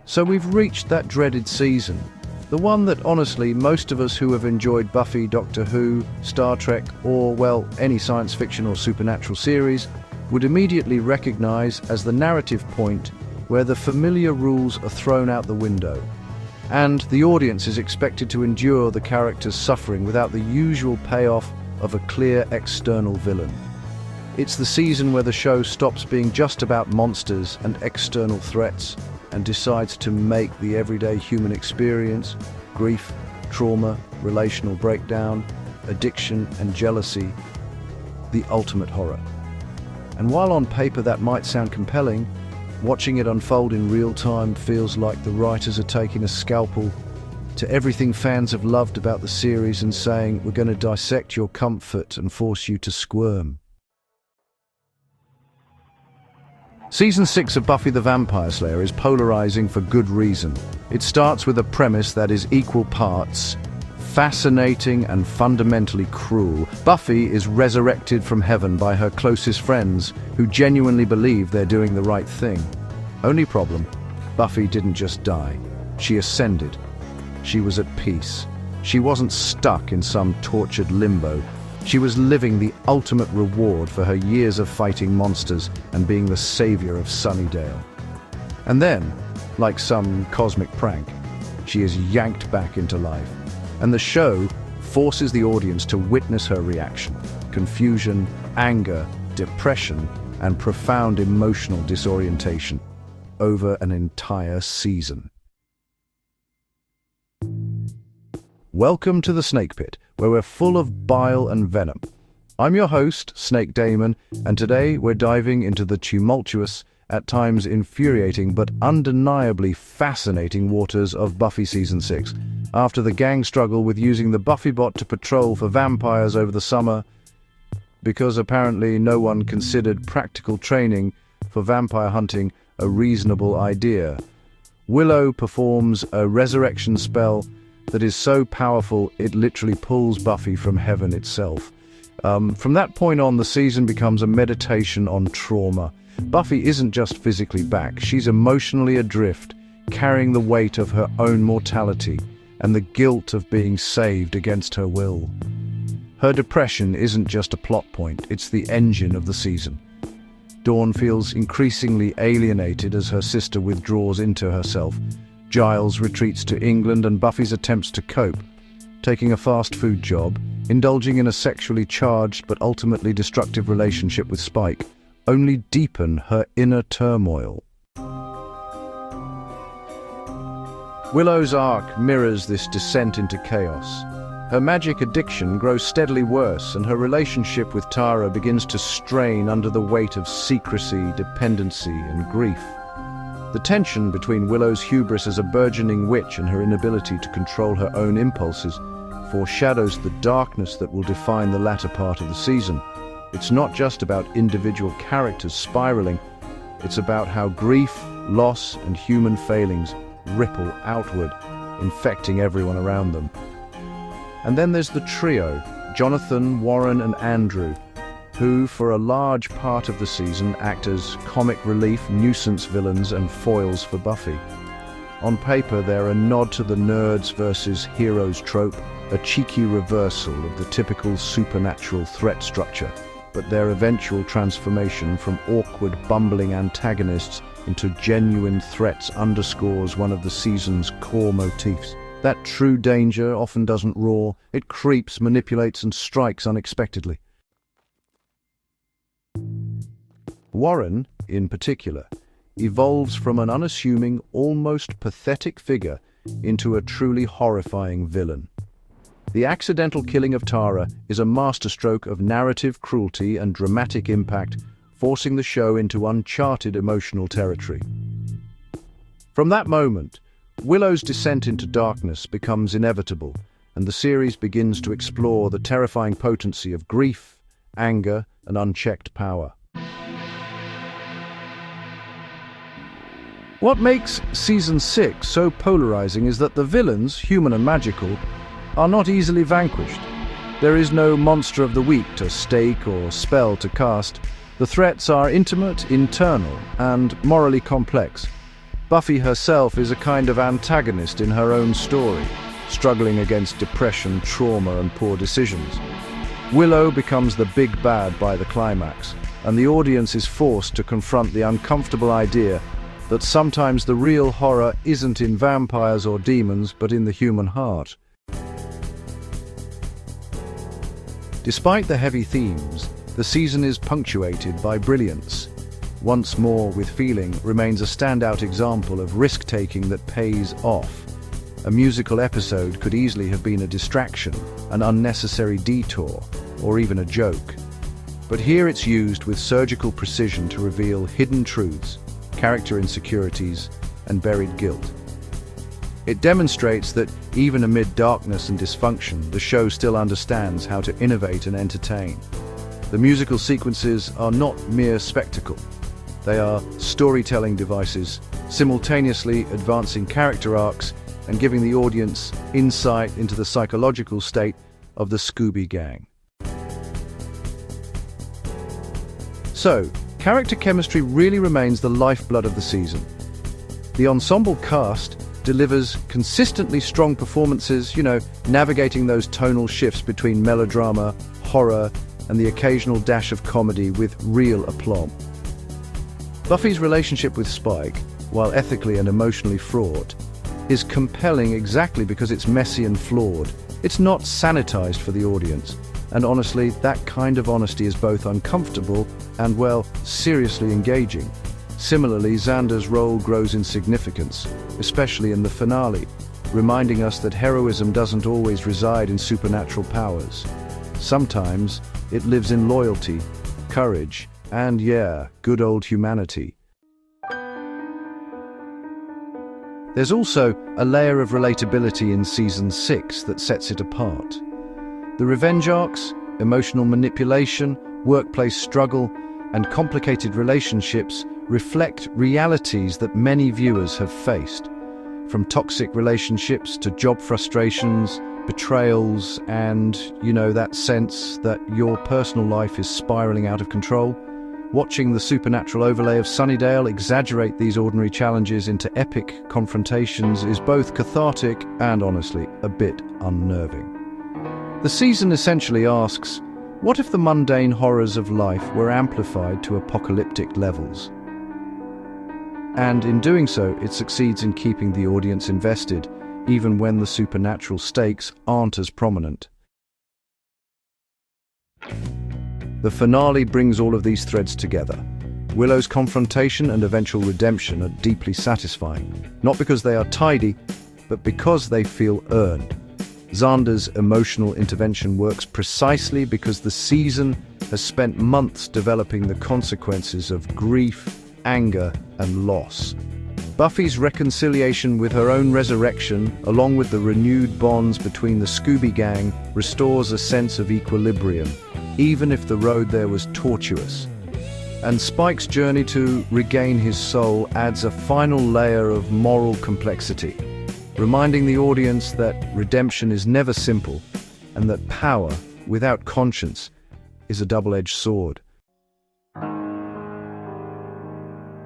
So we've reached that dreaded season. The one that, honestly, most of us who have enjoyed Buffy, Doctor Who, Star Trek, or, well, any science fiction or supernatural series, would immediately recognize as the narrative point where the familiar rules are thrown out the window, and the audience is expected to endure the character's suffering without the usual payoff of a clear external villain. It's the season where the show stops being just about monsters and external threats and decides to make the everyday human experience, grief, trauma, relational breakdown, addiction and jealousy, the ultimate horror. And while on paper that might sound compelling, watching it unfold in real time feels like the writers are taking a scalpel to everything fans have loved about the series and saying, we're going to dissect your comfort and force you to squirm. Season 6 of Buffy the Vampire Slayer is polarizing for good reason. It starts with a premise that is equal parts fascinating and fundamentally cruel. Buffy is resurrected from heaven by her closest friends who genuinely believe they're doing the right thing. Only problem, Buffy didn't just die. She ascended. She was at peace. She wasn't stuck in some tortured limbo. She was living the ultimate reward for her years of fighting monsters and being the savior of Sunnydale. And then, like some cosmic prank, she is yanked back into life. And the show forces the audience to witness her reaction: confusion, anger, depression, and profound emotional disorientation over an entire season. Welcome to the Snake Pit, where we're full of bile and venom. I'm your host, Snake Daemon, and today we're diving into the tumultuous, at times infuriating but undeniably fascinating waters of Buffy Season 6. After the gang struggle with using the Buffy bot to patrol for vampires over the summer, because apparently no one considered practical training for vampire hunting a reasonable idea, Willow performs a resurrection spell that is so powerful it literally pulls Buffy from heaven itself. From that point on, the season becomes a meditation on trauma. Buffy isn't just physically back, she's emotionally adrift, carrying the weight of her own mortality and the guilt of being saved against her will. Her depression isn't just a plot point, it's the engine of the season. Dawn feels increasingly alienated as her sister withdraws into herself. Giles retreats to England and Buffy's attempts to cope, taking a fast food job, indulging in a sexually charged but ultimately destructive relationship with Spike, only deepen her inner turmoil. Willow's arc mirrors this descent into chaos. Her magic addiction grows steadily worse, and her relationship with Tara begins to strain under the weight of secrecy, dependency, and grief. The tension between Willow's hubris as a burgeoning witch and her inability to control her own impulses foreshadows the darkness that will define the latter part of the season. It's not just about individual characters spiraling, it's about how grief, loss, and human failings ripple outward, infecting everyone around them. And then there's the trio, Jonathan, Warren, and Andrew, who, for a large part of the season, act as comic relief, nuisance villains, and foils for Buffy. On paper, they're a nod to the nerds versus heroes trope, a cheeky reversal of the typical supernatural threat structure, but their eventual transformation from awkward, bumbling antagonists into genuine threats underscores one of the season's core motifs. That true danger often doesn't roar, it creeps, manipulates, and strikes unexpectedly. Warren, in particular, evolves from an unassuming, almost pathetic figure into a truly horrifying villain. The accidental killing of Tara is a masterstroke of narrative cruelty and dramatic impact, forcing the show into uncharted emotional territory. From that moment, Willow's descent into darkness becomes inevitable, and the series begins to explore the terrifying potency of grief, anger, and unchecked power. What makes Season 6 so polarizing is that the villains, human and magical, are not easily vanquished. There is no monster of the week to stake or spell to cast. The threats are intimate, internal, and morally complex. Buffy herself is a kind of antagonist in her own story, struggling against depression, trauma, and poor decisions. Willow becomes the big bad by the climax, and the audience is forced to confront the uncomfortable idea that sometimes the real horror isn't in vampires or demons, but in the human heart. Despite the heavy themes, the season is punctuated by brilliance. Once More with Feeling remains a standout example of risk-taking that pays off. A musical episode could easily have been a distraction, an unnecessary detour, or even a joke. But here it's used with surgical precision to reveal hidden truths, character insecurities, and buried guilt. It demonstrates that even amid darkness and dysfunction, the show still understands how to innovate and entertain. The musical sequences are not mere spectacle. They are storytelling devices, simultaneously advancing character arcs and giving the audience insight into the psychological state of the Scooby Gang. So, character chemistry really remains the lifeblood of the season. The ensemble cast delivers consistently strong performances, navigating those tonal shifts between melodrama, horror, and the occasional dash of comedy with real aplomb. Buffy's relationship with Spike, while ethically and emotionally fraught, is compelling exactly because it's messy and flawed. It's not sanitized for the audience. And honestly, that kind of honesty is both uncomfortable and, well, seriously engaging. Similarly, Xander's role grows in significance, especially in the finale, reminding us that heroism doesn't always reside in supernatural powers. Sometimes it lives in loyalty, courage, and good old humanity. There's also a layer of relatability in Season 6 that sets it apart. The revenge arcs, emotional manipulation, workplace struggle, and complicated relationships reflect realities that many viewers have faced. From toxic relationships to job frustrations, betrayals, and, that sense that your personal life is spiraling out of control. Watching the supernatural overlay of Sunnydale exaggerate these ordinary challenges into epic confrontations is both cathartic and, honestly, a bit unnerving. The season essentially asks, what if the mundane horrors of life were amplified to apocalyptic levels? And in doing so, it succeeds in keeping the audience invested, even when the supernatural stakes aren't as prominent. The finale brings all of these threads together. Willow's confrontation and eventual redemption are deeply satisfying, not because they are tidy, but because they feel earned. Xander's emotional intervention works precisely because the season has spent months developing the consequences of grief, anger, and loss. Buffy's reconciliation with her own resurrection, along with the renewed bonds between the Scooby Gang, restores a sense of equilibrium, even if the road there was tortuous. And Spike's journey to regain his soul adds a final layer of moral complexity, reminding the audience that redemption is never simple, and that power, without conscience, is a double-edged sword.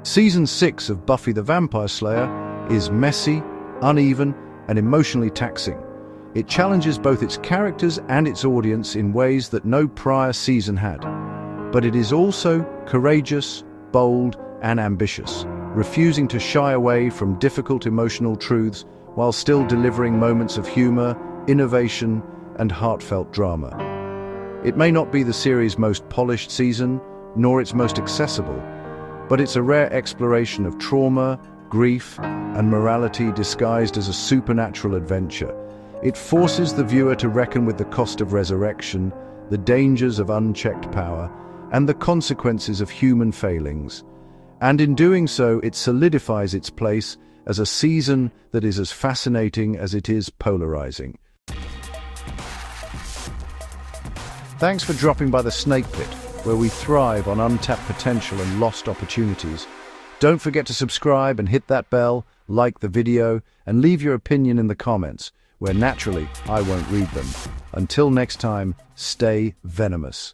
Season 6 of Buffy the Vampire Slayer is messy, uneven, and emotionally taxing. It challenges both its characters and its audience in ways that no prior season had. But it is also courageous, bold, and ambitious, refusing to shy away from difficult emotional truths while still delivering moments of humor, innovation, and heartfelt drama. It may not be the series' most polished season, nor its most accessible, but it's a rare exploration of trauma, grief, and morality disguised as a supernatural adventure. It forces the viewer to reckon with the cost of resurrection, the dangers of unchecked power, and the consequences of human failings. And in doing so, it solidifies its place as a season that is as fascinating as it is polarizing. Thanks for dropping by the Snake Pit, where we thrive on untapped potential and lost opportunities. Don't forget to subscribe and hit that bell, like the video, and leave your opinion in the comments, where naturally I won't read them. Until next time, stay venomous.